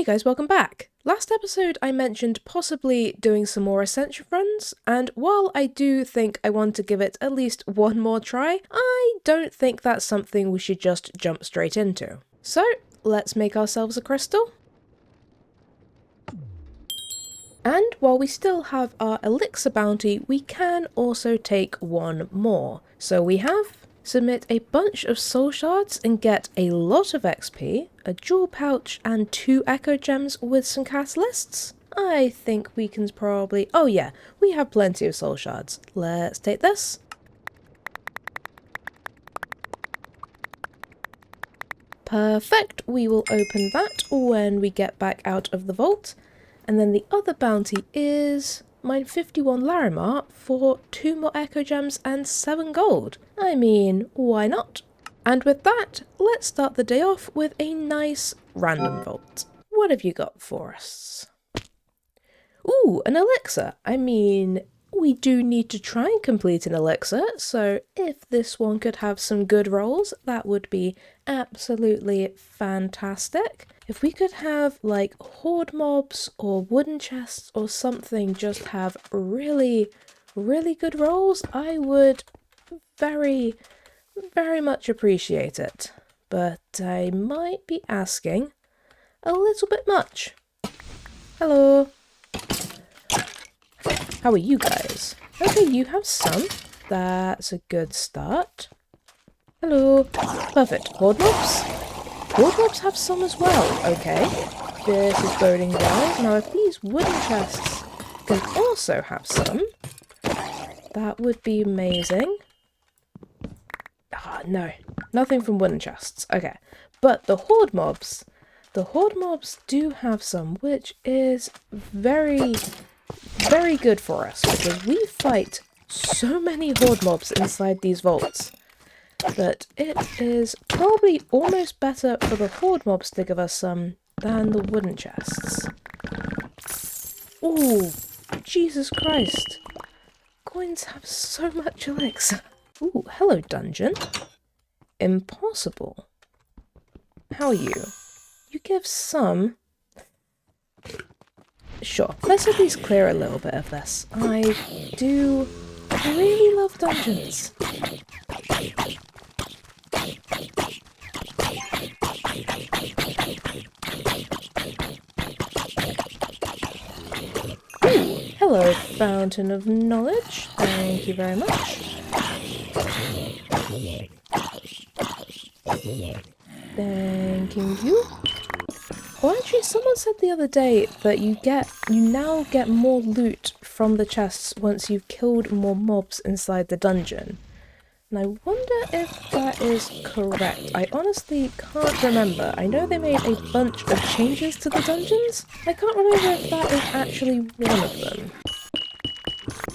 Hey guys, welcome back! Last episode I mentioned possibly doing some more Ascension runs, and while I do think I want to give it at least one more try, I don't think that's something we should just jump straight into. So, let's make ourselves a crystal. And while we still have our elixir bounty, we can also take one more. So we have submit a bunch of soul shards and get a lot of XP, a jewel pouch and 2 echo gems with some catalysts. I think we can probably... oh yeah, we have plenty of soul shards. Let's take this. Perfect, we will open that when we get back out of the vault. And then the other bounty is mine 51 Larimar for 2 more echo gems and 7 gold. I mean, why not? And with that, let's start the day off with a nice random vault. What have you got for us? Ooh, an elixir. I mean, we do need to try and complete an elixir, so if this one could have some good rolls, that would be absolutely fantastic. If we could have like horde mobs or wooden chests or something just have really good rolls, I would very much appreciate it. But I might be asking a little bit much. Hello. How are you guys? Okay, you have some. That's a good start. Hello. Perfect. Horde mobs? Horde mobs have some as well. Okay. This is boding well. Now, if these wooden chests can also have some, that would be amazing. Ah, no. Nothing from wooden chests. Okay. But the horde mobs do have some, which is very good for us, because we fight so many horde mobs inside these vaults that it is probably almost better for the horde mobs to give us some than the wooden chests. Ooh, Jesus Christ. Coins have so much elixir. Ooh, hello dungeon. Impossible. How are you? You give some... Sure, let's at least clear a little bit of this. I do really love dungeons. Ooh, hello, Fountain of Knowledge. Thank you very much. Thanking you. Well, actually, someone said the other day that you now get more loot from the chests once you've killed more mobs inside the dungeon. And I wonder if that is correct. I honestly can't remember. I know they made a bunch of changes to the dungeons. I can't remember if that is actually one of them.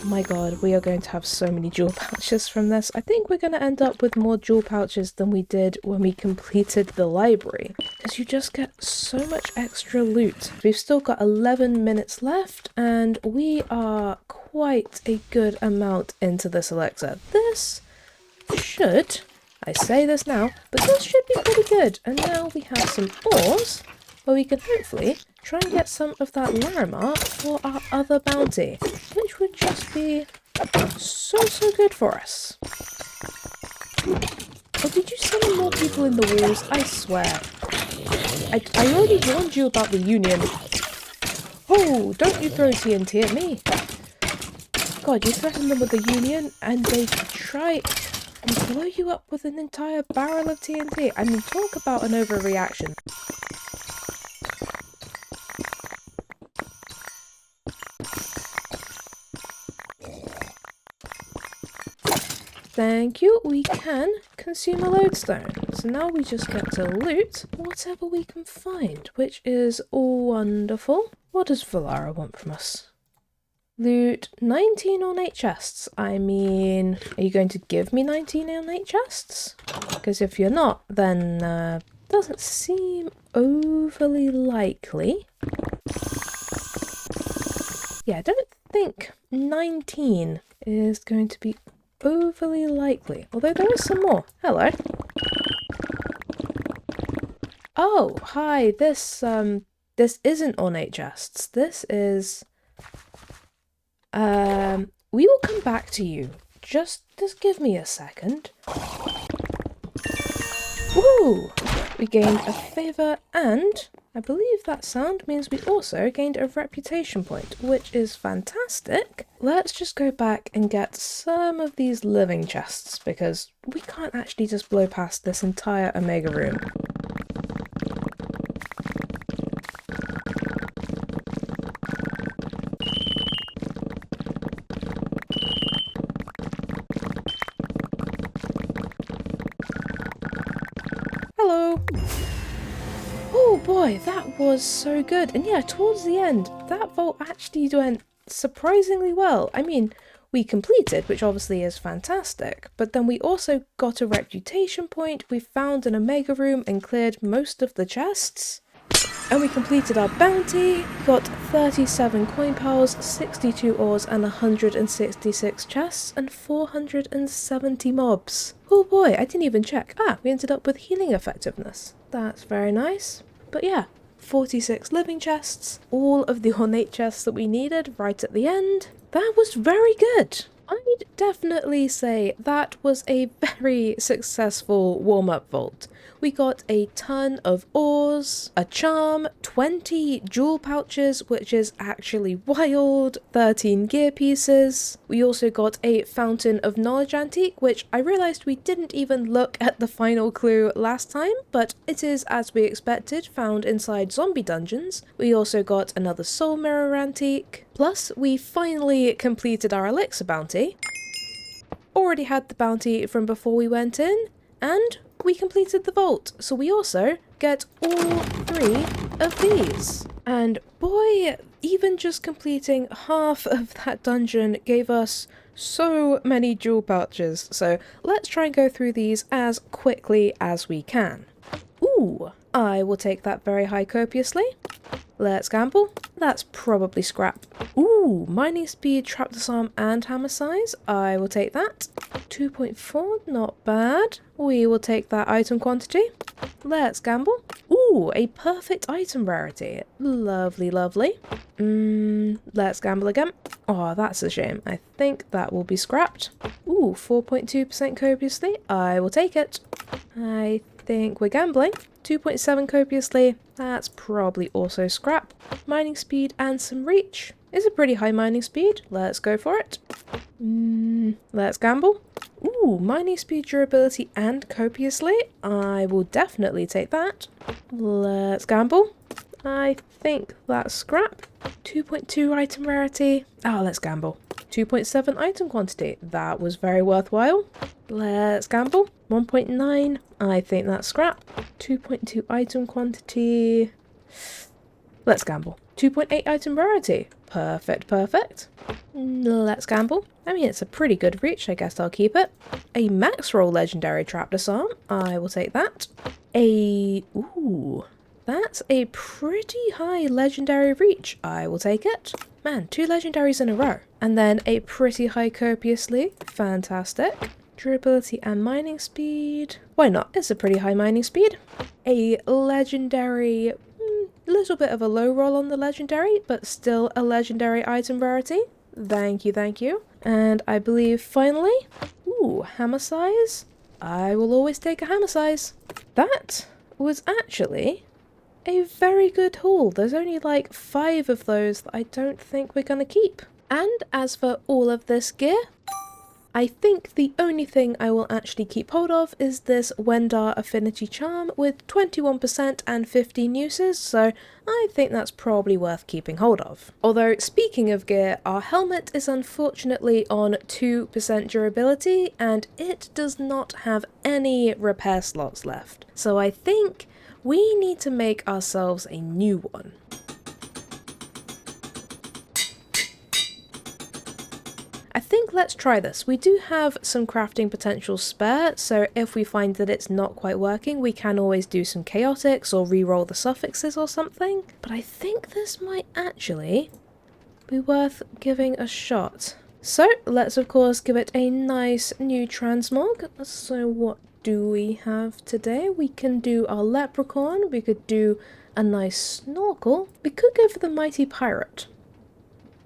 My god, we are going to have so many jewel pouches from this. I think we're going to end up with more jewel pouches than we did when we completed the library, because you just get so much extra loot. We've still got 11 minutes left, and we are quite a good amount into this elixir. This should, I say this now, but this should be pretty good. And now we have some ores, where we can hopefully try and get some of that Larimar for our other bounty, which would just be so good for us. Oh, did you summon more people in the walls? I swear. I already warned you about the Union. Oh, don't you throw TNT at me. God, you threaten them with the Union and they try and blow you up with an entire barrel of TNT. I mean, talk about an overreaction. Thank you, we can consume a lodestone. So now we just get to loot whatever we can find, which is wonderful. What does Valara want from us? Loot 19 ornate chests. I mean, are you going to give me 19 ornate chests? Because if you're not, then doesn't seem overly likely. Yeah, I don't think 19 is going to be overly likely, although there is some more. Hello. Oh, hi, this this isn't ornate chests. This is... we will come back to you. Just give me a second. Woo! We gained a favour, and I believe that sound means we also gained a reputation point, which is fantastic. Let's just go back and get some of these living chests, because we can't actually just blow past this entire Omega room. Hello! Oh boy, that was so good. And yeah, towards the end, that vault actually went surprisingly well. I mean, we completed, which obviously is fantastic, but then we also got a reputation point, we found an Omega room and cleared most of the chests. And we completed our bounty, got 37 coin piles, 62 ores and 166 chests and 470 mobs. Oh boy, I didn't even check. We ended up with healing effectiveness. That's very nice. But yeah, 46 living chests, all of the ornate chests that we needed right at the end. That was very good. I'd definitely say that was a very successful warm-up vault. We got a ton of ores, a charm, 20 jewel pouches, which is actually wild, 13 gear pieces. We also got a fountain of knowledge antique, which I realised we didn't even look at the final clue last time, but it is, as we expected, found inside zombie dungeons. We also got another soul mirror antique. Plus, we finally completed our elixir bounty. Already had the bounty from before we went in, and we completed the vault, so we also get all 3 of these. And boy, even just completing half of that dungeon gave us so many jewel pouches, so let's try and go through these as quickly as we can. Ooh, I will take that very high copiously. Let's gamble. That's probably scrap. Ooh, mining speed, trap disarm and hammer size. I will take that. 2.4, not bad. We will take that item quantity. Let's gamble. Ooh, a perfect item rarity. Lovely, lovely. Let's gamble again. Oh, that's a shame. I think that will be scrapped. Ooh, 4.2% copiously. I will take it. I think we're gambling. 2.7 copiously. That's probably also scrap. Mining speed and some reach. Is a pretty high mining speed. Let's go for it. Let's gamble. Ooh, mining speed, durability and copiously. I will definitely take that. Let's gamble. I think that's scrap. 2.2 item rarity. Let's gamble. 2.7 item quantity. That was very worthwhile. Let's gamble. 1.9. I think that's scrap. 2.2 item quantity. Let's gamble. 2.8 item rarity. Perfect, perfect. Let's gamble. I mean, it's a pretty good reach. I guess I'll keep it. A max roll legendary trap disarm. I will take that. Ooh. That's a pretty high legendary reach. I will take it. Man, 2 legendaries in a row. And then a pretty high copiously. Fantastic. Durability and mining speed. Why not? It's a pretty high mining speed. A legendary, little bit of a low roll on the legendary, but still a legendary item rarity. Thank you, thank you. And I believe finally, ooh, hammer size. I will always take a hammer size. That was actually a very good haul. There's only like 5 of those that I don't think we're gonna keep. And as for all of this gear, I think the only thing I will actually keep hold of is this Wendar Affinity Charm with 21% and 15 uses, so I think that's probably worth keeping hold of. Although, speaking of gear, our helmet is unfortunately on 2% durability, and it does not have any repair slots left. So I think we need to make ourselves a new one. I think let's try this. We do have some crafting potential spare, so if we find that it's not quite working, we can always do some chaotics or re-roll the suffixes or something. But I think this might actually be worth giving a shot. So let's of course give it a nice new transmog. So what do we have today? We can do our leprechaun, we could do a nice snorkel, we could go for the mighty pirate.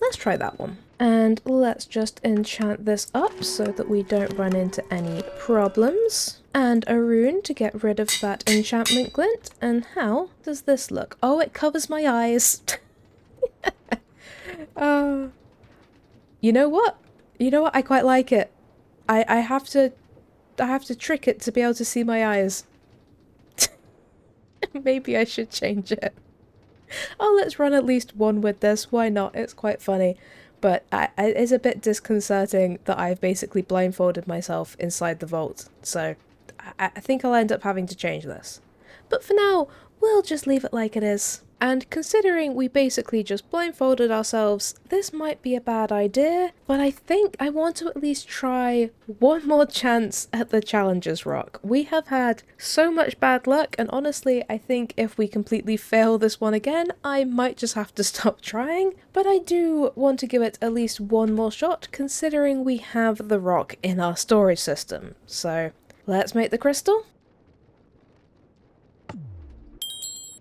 Let's try that one. And let's just enchant this up so that we don't run into any problems. And a rune to get rid of that enchantment glint. And how does this look? Oh, it covers my eyes. You know what? You know what? I quite like it. I have to trick it to be able to see my eyes. Maybe I should change it. Oh, let's run at least one with this. Why not? It's quite funny. But it's a bit disconcerting that I've basically blindfolded myself inside the vault. So I think I'll end up having to change this. But for now, we'll just leave it like it is. And considering we basically just blindfolded ourselves, this might be a bad idea, but I think I want to at least try one more chance at the Challenger's Rock. We have had so much bad luck, and honestly, I think if we completely fail this one again, I might just have to stop trying. But I do want to give it at least one more shot, considering we have the rock in our storage system. So let's make the crystal.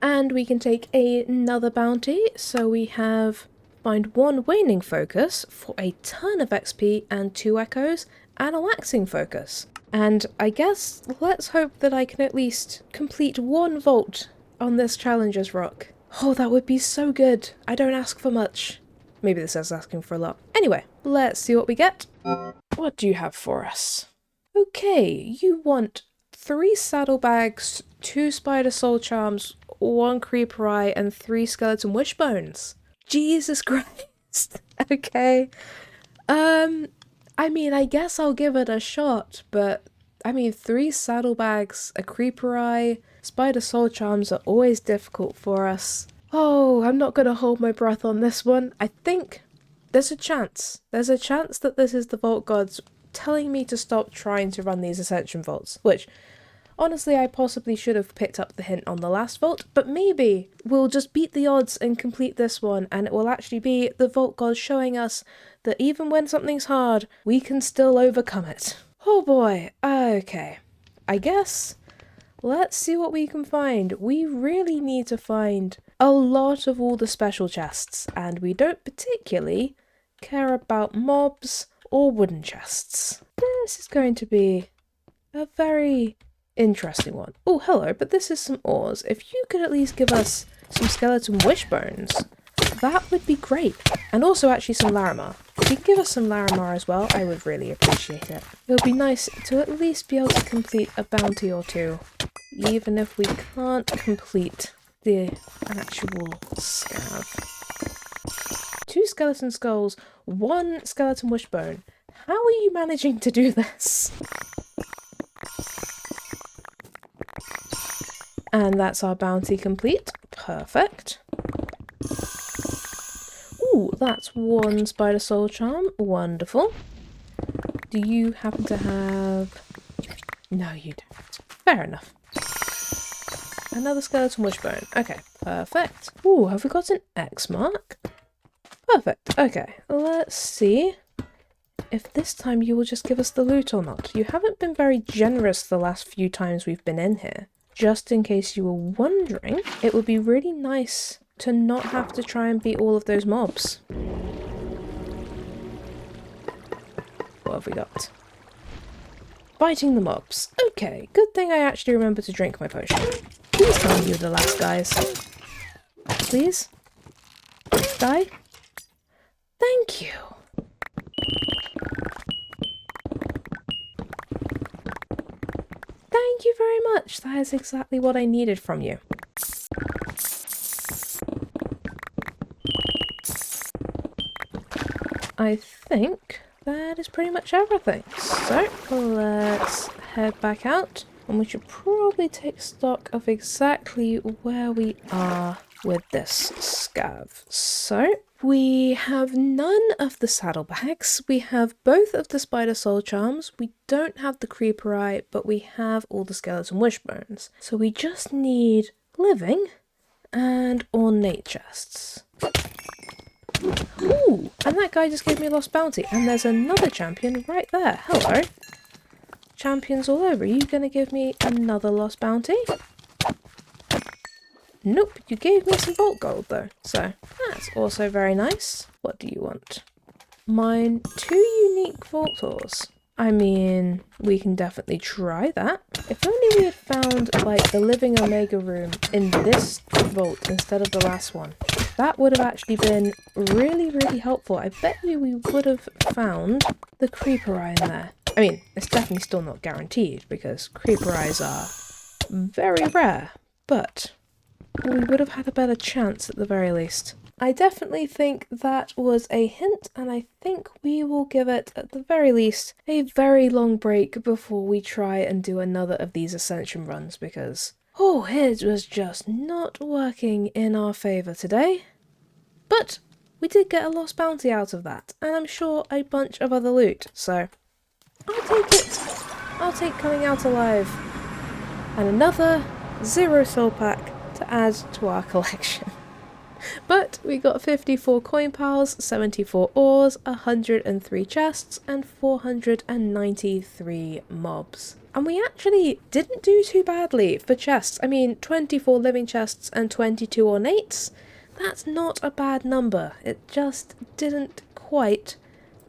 And we can take another bounty, so we have find 1 waning focus for a ton of XP and 2 echoes and a waxing focus. And I guess let's hope that I can at least complete 1 vault on this Challenger's Rock. Oh, that would be so good. I don't ask for much. Maybe this is asking for a lot. Anyway, let's see what we get. What do you have for us? Okay, you want 3 saddlebags, 2 spider soul charms, 1 creeper eye, and 3 skeleton wishbones. Jesus Christ. Okay. I mean, I guess I'll give it a shot, but I mean, 3 saddlebags, a creeper eye, spider soul charms are always difficult for us. Oh, I'm not gonna hold my breath on this one. I think there's a chance. There's a chance that this is the Vault Gods telling me to stop trying to run these Ascension Vaults, which honestly, I possibly should have picked up the hint on the last vault, but maybe we'll just beat the odds and complete this one, and it will actually be the Vault Gods showing us that even when something's hard, we can still overcome it. Oh boy, okay. I guess let's see what we can find. We really need to find a lot of all the special chests, and we don't particularly care about mobs or wooden chests. This is going to be a very interesting one. Oh, hello, but this is some ores. If you could at least give us some skeleton wishbones, that would be great. And also actually some Larimar. If you could give us some Larimar as well, I would really appreciate it. It would be nice to at least be able to complete a bounty or 2, even if we can't complete the actual scav. 2 skeleton skulls, 1 skeleton wishbone. How are you managing to do this? And that's our bounty complete. Perfect. Ooh, that's 1 spider soul charm. Wonderful. Do you happen to have... No, you don't. Fair enough. Another skeleton wishbone. Okay, perfect. Ooh, have we got an X mark? Perfect. Okay, let's see if this time you will just give us the loot or not. You haven't been very generous the last few times we've been in here. Just in case you were wondering, it would be really nice to not have to try and beat all of those mobs. What have we got? Fighting the mobs. Okay, good thing I actually remember to drink my potion. Please tell me you're the last guys. Please? Die? Thank you. Thank you very much. That is exactly what I needed from you. I think that is pretty much everything. So let's head back out, and we should probably take stock of exactly where we are with this scav. So we have none of the saddlebags, we have both of the spider soul charms, we don't have the creeper eye, but we have all the skeleton wishbones. So we just need living and ornate chests. Ooh, and that guy just gave me a lost bounty, and there's another champion right there. Hello. Champions all over. Are you going to give me another lost bounty? Nope, you gave me some vault gold though, so that's also very nice. What do you want? Mine 2 unique vault ores. I mean, we can definitely try that. If only we had found, like, the living Omega room in this vault instead of the last one. That would have actually been really, really helpful. I bet you we would have found the creeper eye in there. I mean, it's definitely still not guaranteed because creeper eyes are very rare, but we would have had a better chance at the very least. I definitely think that was a hint, and I think we will give it, at the very least, a very long break before we try and do another of these Ascension runs, because, oh, it was just not working in our favour today. But we did get a lost bounty out of that, and I'm sure a bunch of other loot, so I'll take it. I'll take coming out alive. And another 0 soul pack to add to our collection. But we got 54 coin piles, 74 ores, 103 chests, and 493 mobs. And we actually didn't do too badly for chests. I mean, 24 living chests and 22 ornates. That's not a bad number. It just didn't quite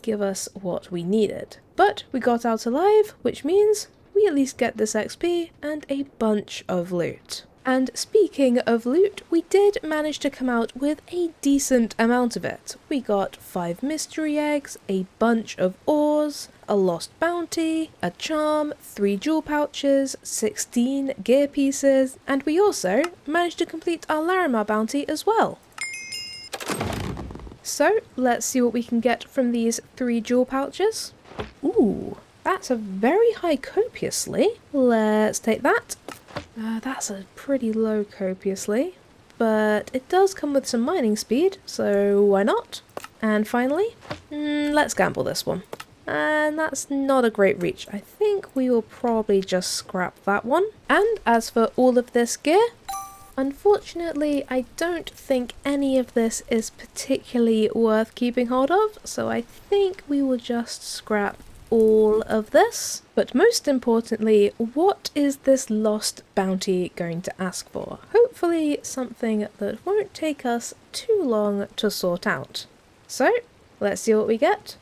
give us what we needed. But we got out alive, which means we at least get this XP and a bunch of loot. And speaking of loot, we did manage to come out with a decent amount of it. We got 5 mystery eggs, a bunch of ores, a lost bounty, a charm, 3 jewel pouches, 16 gear pieces, and we also managed to complete our Larimar bounty as well. So let's see what we can get from these 3 jewel pouches. Ooh, that's a very high copiously. Let's take that. That's a pretty low copiously, but it does come with some mining speed, so why not? And finally, let's gamble this one. And that's not a great reach. I think we will probably just scrap that one. And as for all of this gear, unfortunately, I don't think any of this is particularly worth keeping hold of, so I think we will just scrap all of this. But most importantly, what is this lost bounty going to ask for? Hopefully something that won't take us too long to sort out. So, let's see what we get.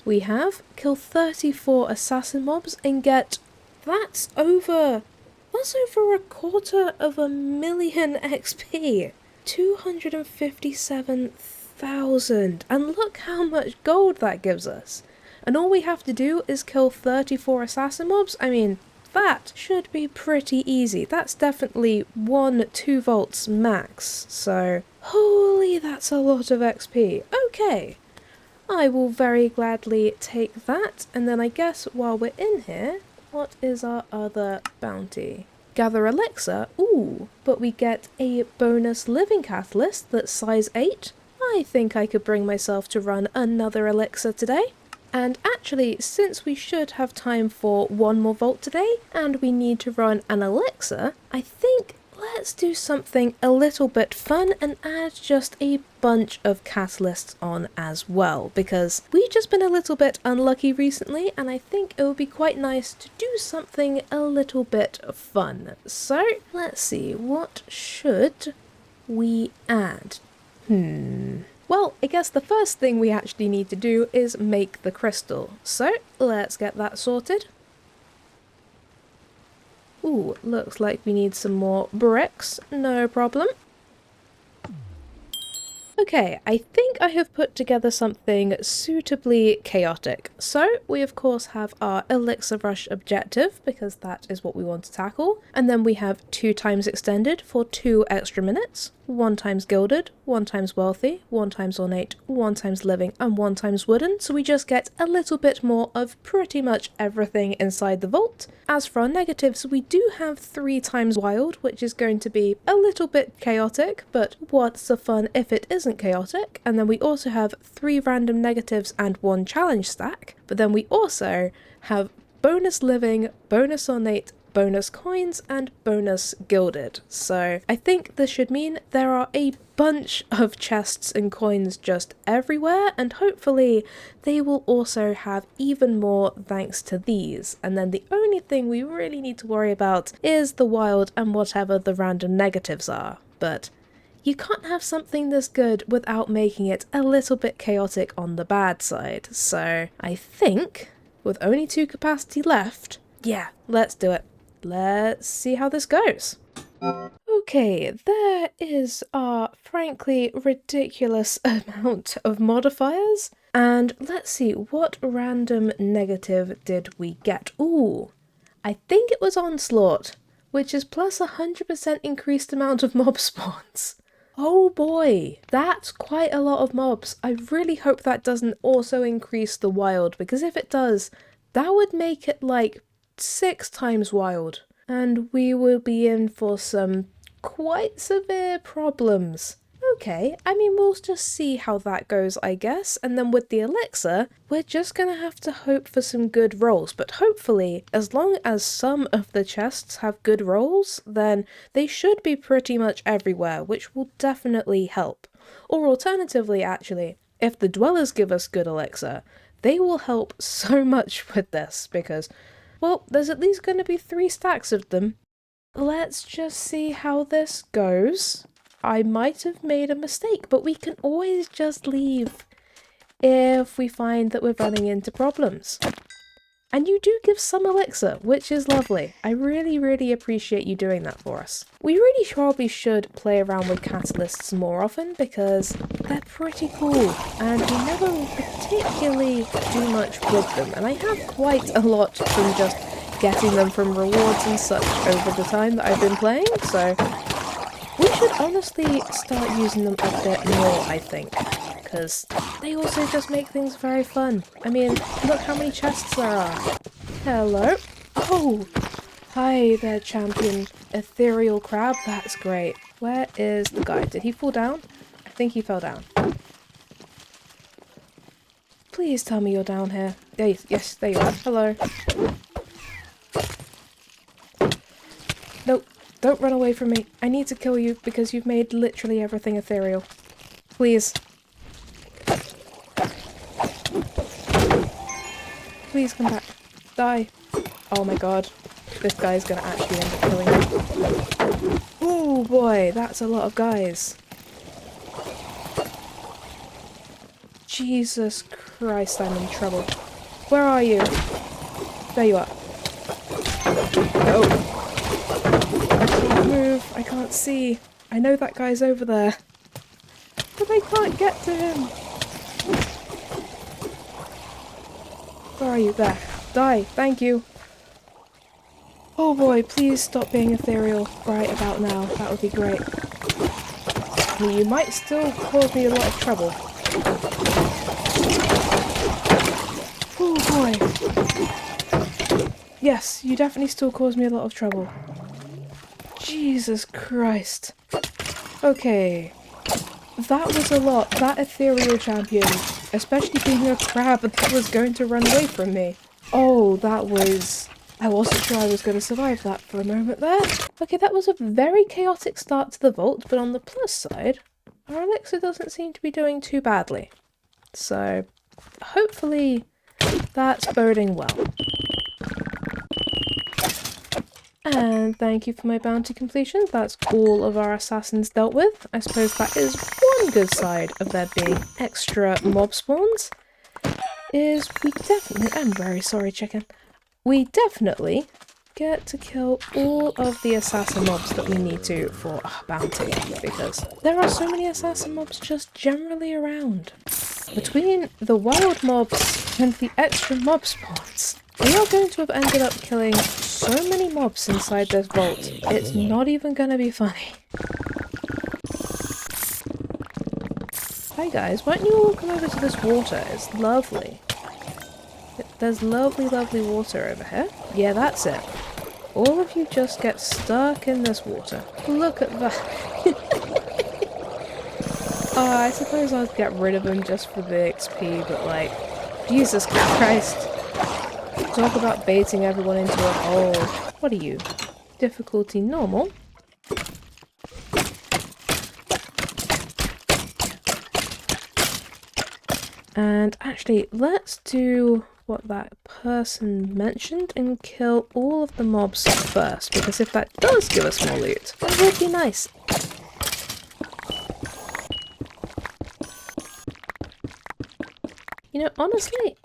We have kill 34 assassin mobs and get, that's over 250,000 XP. 257,000. And look how much gold that gives us. And all we have to do is kill 34 assassin mobs. I mean, that should be pretty easy. That's definitely 1-2 volts max. So, holy, that's a lot of XP. Okay, I will very gladly take that. And then I guess while we're in here, what is our other bounty? Gather elixir. Ooh, but we get a bonus living catalyst that's size 8. I think I could bring myself to run another elixir today. And actually, since we should have time for 1 more vault today, and we need to run an elixir, I think let's do something a little bit fun and add just a bunch of catalysts on as well, because we've just been a little bit unlucky recently, and I think it would be quite nice to do something a little bit fun. So, let's see, what should we add? Well, I guess the first thing we actually need to do is make the crystal. So, let's get that sorted. Ooh, looks like we need some more bricks. No problem. Okay, I think I have put together something suitably chaotic. So, we of course have our elixir rush objective, because that is what we want to tackle. And then we have 2 times extended for 2 extra minutes. 1 times gilded, 1 times wealthy, 1 times ornate, 1 times living, and 1 times wooden. So we just get a little bit more of pretty much everything inside the vault. As for our negatives, we do have 3 times wild, which is going to be a little bit chaotic, but what's the fun if it isn't chaotic? And then we also have 3 random negatives and 1 challenge stack, but then we also have bonus living, bonus ornate, bonus coins and bonus gilded. So I think this should mean there are a bunch of chests and coins just everywhere, and hopefully they will also have even more thanks to these. And then the only thing we really need to worry about is the wild and whatever the random negatives are. But you can't have something this good without making it a little bit chaotic on the bad side. So I think with only 2 capacity left, yeah, let's do it. Let's see how this goes. Okay, there is our frankly ridiculous amount of modifiers. And let's see, what random negative did we get? Ooh, I think it was Onslaught, which is plus 100% increased amount of mob spawns. Oh boy, that's quite a lot of mobs. I really hope that doesn't also increase the wild, because if it does, that would make it like 6 times wild. And we will be in for some quite severe problems. Okay, I mean, we'll just see how that goes, I guess. And then with the elixir, we're just gonna have to hope for some good rolls. But hopefully, as long as some of the chests have good rolls, then they should be pretty much everywhere, which will definitely help. Or alternatively, actually, if the dwellers give us good elixir, they will help so much with this, because, well, there's at least gonna be 3 stacks of them. Let's just see how this goes. I might have made a mistake, but we can always just leave if we find that we're running into problems. And you do give some elixir, which is lovely. I really, really appreciate you doing that for us. We really probably should play around with catalysts more often because they're pretty cool and we never particularly do much with them. And I have quite a lot from just getting them from rewards and such over the time that I've been playing, so we should honestly start using them a bit more, I think, because they also just make things very fun. I mean, look how many chests there are. Hello. Oh, hi there, champion ethereal crab. That's great. Where is the guy? Did he fall down? I think he fell down. Please tell me you're down here. Yes, there you are. Hello. Nope. Don't run away from me. I need to kill you because you've made literally everything ethereal. Please. Please come back. Die. Oh my god. This guy's gonna actually end up killing me. Oh boy, that's a lot of guys. Jesus Christ, I'm in trouble. Where are you? There you are. Oh. I can't move. I can't see. I know that guy's over there. But I can't get to him. Where are you? There. Die. Thank you. Oh boy, please stop being ethereal right about now. That would be great. You might still cause me a lot of trouble. Oh boy. Yes, you definitely still cause me a lot of trouble. Jesus Christ. Okay. That was a lot. That ethereal champion, especially being a crab that was going to run away from me. Oh, that was... I wasn't sure I was going to survive that for a moment there. Okay, that was a very chaotic start to the vault, but on the plus side, our elixir doesn't seem to be doing too badly. So, hopefully that's boding well. And thank you for my bounty completion. That's all of our assassins dealt with. I suppose that is one good side of there being extra mob spawns. Is we definitely... I'm very sorry, chicken. We definitely get to kill all of the assassin mobs that we need to for our bounty, because there are so many assassin mobs just generally around. Between the wild mobs and the extra mob spawns, we are going to have ended up killing so many mobs inside this vault, it's not even going to be funny. Hi guys, why don't you all come over to this water? It's lovely. There's lovely, lovely water over here. Yeah, that's it. All of you just get stuck in this water. Look at that. Oh, I suppose I'll get rid of them just for the XP, but like, Jesus Christ. Talk about baiting everyone into a hole. What are you? Difficulty normal? And actually, let's do what that person mentioned and kill all of the mobs first, because if that does give us more loot, that would be nice. You know, honestly,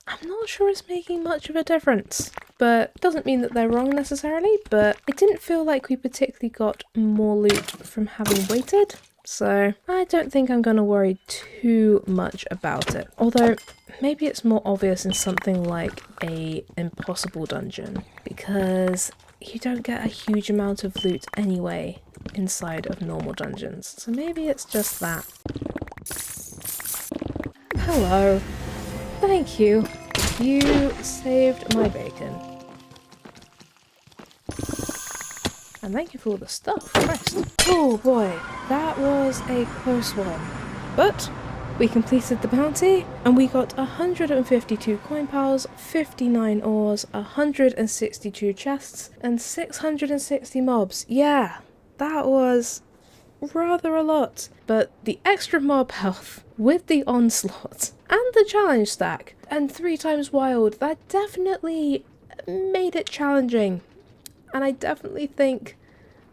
I'm not sure it's making much of a difference. But it doesn't mean that they're wrong necessarily, but it didn't feel like we particularly got more loot from having waited. So I don't think I'm going to worry too much about it. Although maybe it's more obvious in something like a impossible dungeon, because you don't get a huge amount of loot anyway inside of normal dungeons. So maybe it's just that. Hello. Thank you. You saved my bacon. And thank you for all the stuff, Christ. Oh boy, that was a close one. But we completed the bounty, and we got 152 coin piles, 59 ores, 162 chests, and 660 mobs. Yeah, that was rather a lot. But the extra mob health with the onslaught and the challenge stack and 3 times wild, that definitely made it challenging. And I definitely think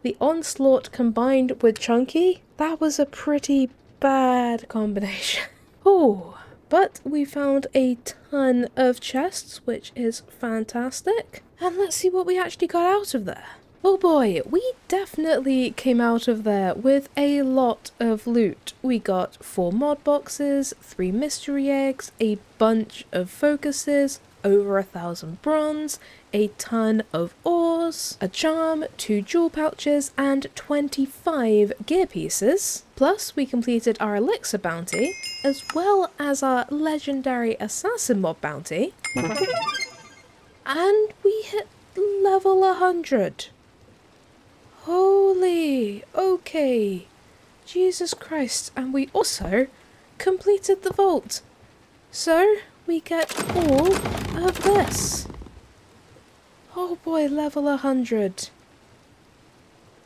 the onslaught combined with chunky, that was a pretty bad combination. Oh, but we found a ton of chests, which is fantastic. And let's see what we actually got out of there. Oh boy, we definitely came out of there with a lot of loot. We got 4 mod boxes, 3 mystery eggs, a bunch of focuses, over 1,000 bronze, a ton of ores, a charm, 2 jewel pouches, and 25 gear pieces. Plus, we completed our elixir bounty, as well as our legendary assassin mob bounty. And we hit level 100. Holy, okay. Jesus Christ, and we also completed the vault. So, we get all of this. Oh boy, level 100.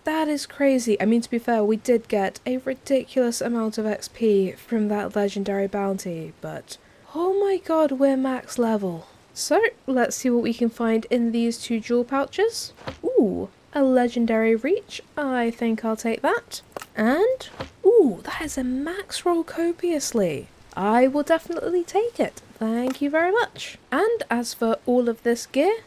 That is crazy. I mean, to be fair, we did get a ridiculous amount of XP from that legendary bounty, but oh my god, we're max level. So, let's see what we can find in these 2 jewel pouches. Ooh, a legendary reach. I think I'll take that. And, ooh, that is a max roll copiously. I will definitely take it. Thank you very much. And as for all of this gear,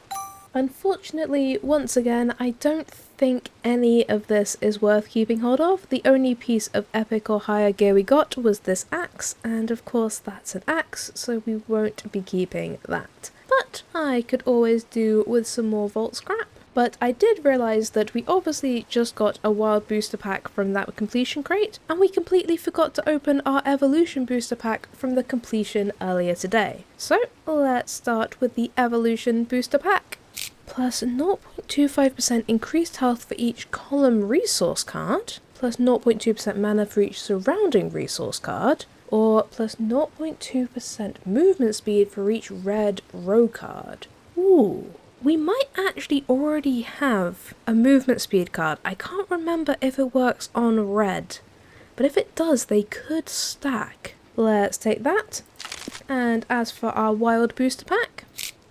unfortunately, once again, I don't think any of this is worth keeping hold of. The only piece of epic or higher gear we got was this axe, and of course that's an axe, so we won't be keeping that. But I could always do with some more vault scrap. But I did realise that we obviously just got a wild booster pack from that completion crate, and we completely forgot to open our evolution booster pack from the completion earlier today. So let's start with the evolution booster pack. Plus 0.25% increased health for each column resource card, plus 0.2% mana for each surrounding resource card, or plus 0.2% movement speed for each red row card. Ooh. We might actually already have a movement speed card. I can't remember if it works on red, but if it does, they could stack. Let's take that. And as for our wild booster pack,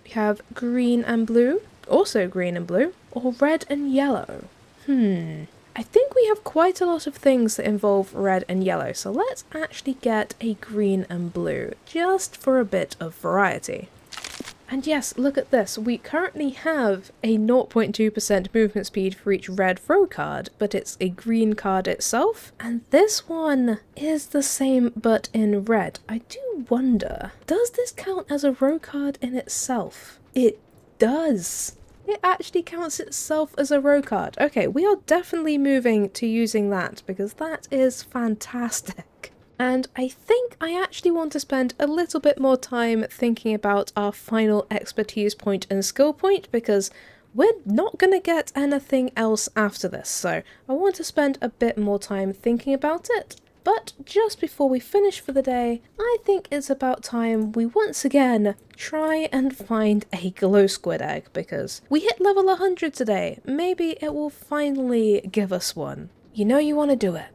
we have green and blue, also green and blue, or red and yellow. I think we have quite a lot of things that involve red and yellow, so let's actually get a green and blue, just for a bit of variety. And yes, look at this, we currently have a 0.2% movement speed for each red row card, but it's a green card itself, and this one is the same but in red. I do wonder, does this count as a row card in itself? It does! It actually counts itself as a row card. Okay, we are definitely moving to using that, because that is fantastic. And I think I actually want to spend a little bit more time thinking about our final expertise point and skill point, because we're not going to get anything else after this, so I want to spend a bit more time thinking about it. But just before we finish for the day, I think it's about time we once again try and find a glow squid egg, because we hit level 100 today. Maybe it will finally give us one. You know you want to do it.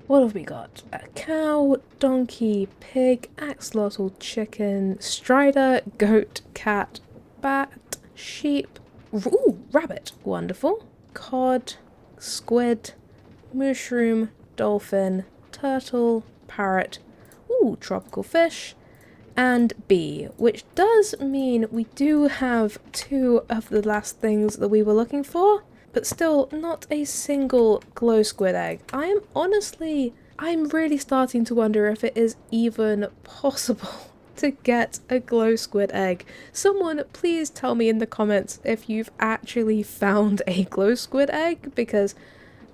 What have we got? A cow, donkey, pig, axolotl, chicken, strider, goat, cat, bat, sheep, ooh, rabbit, wonderful, cod, squid, mushroom, dolphin, turtle, parrot, ooh, tropical fish, and bee, which does mean we do have 2 of the last things that we were looking for. But still, not a single glow squid egg. I'm really starting to wonder if it is even possible to get a glow squid egg. Someone please tell me in the comments if you've actually found a glow squid egg, because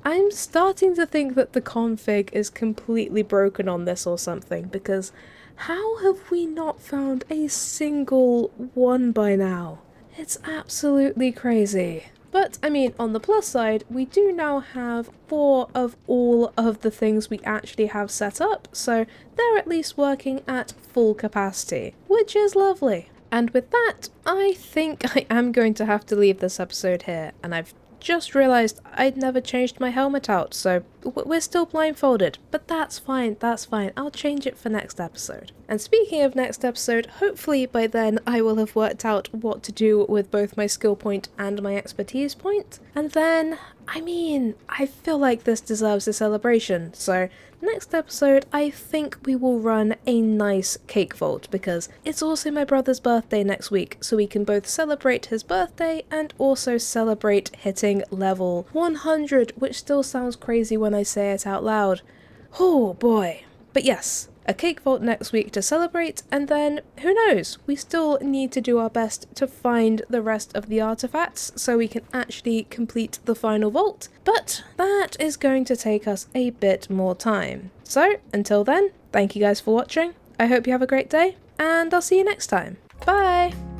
I'm starting to think that the config is completely broken on this or something, because how have we not found a single one by now? It's absolutely crazy. But, I mean, on the plus side, we do now have 4 of all of the things we actually have set up, so they're at least working at full capacity, which is lovely. And with that, I think I am going to have to leave this episode here, and I've just realised I'd never changed my helmet out, so we're still blindfolded, but that's fine, I'll change it for next episode. And speaking of next episode, hopefully by then I will have worked out what to do with both my skill point and my expertise point, and then, I feel like this deserves a celebration, so next episode I think we will run a nice cake vault, because it's also my brother's birthday next week, so we can both celebrate his birthday and also celebrate hitting level 100, which still sounds crazy when I say it out loud. Oh boy. But yes, a cake vault next week to celebrate, and then, who knows, we still need to do our best to find the rest of the artifacts so we can actually complete the final vault, but that is going to take us a bit more time. So, until then, thank you guys for watching, I hope you have a great day, and I'll see you next time. Bye!